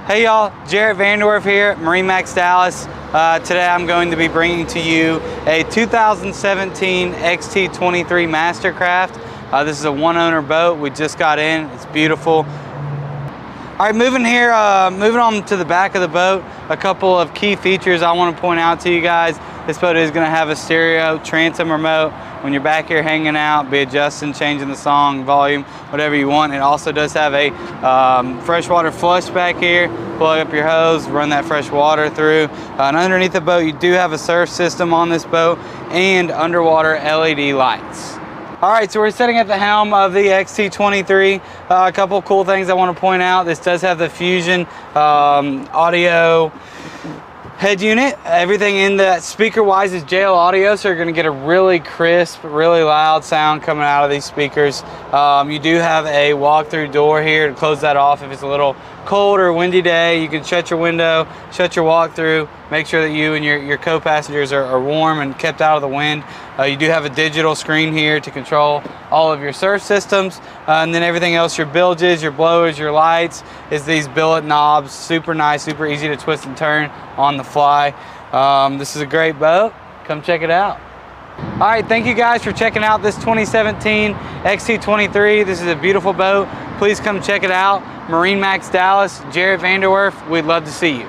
Hey y'all, Jarrett Vanderwerf here, MarineMax Dallas. Today I'm going to be bringing to you a 2017 XT23 Mastercraft. This is a one-owner boat. We just got in. It's beautiful. All right, moving on to the back of the boat. A couple of key features I want to point out to you guys. This boat is going to have a stereo transom remote. When you're back here hanging out, be adjusting, changing the song, volume, whatever you want. It also does have a freshwater flush back here. Plug up your hose, run that fresh water through. And underneath the boat, you do have a surf system on this boat and underwater LED lights. All right, so we're sitting at the helm of the XT23. A couple cool things I want to point out. This does have the Fusion audio head unit. Everything in that speaker-wise is JL audio, so you're going to get a really crisp, really loud sound coming out of these speakers. You do have a walk-through door here to close that off if it's a little cold or windy day. You can shut your window, shut your walk-through, make sure that you and your co-passengers are warm and kept out of the wind. You do have a digital screen here to control all of your surf systems, and then everything else, your bilges, your blowers, your lights, is these billet knobs. Super nice, super easy to twist and turn on the fly. This is a great boat. Come check it out. All right, thank you guys for checking out this 2017 XT23. This is a beautiful boat. Please come check it out. MarineMax Dallas, Jarrett Vanderwerf. We'd love to see you.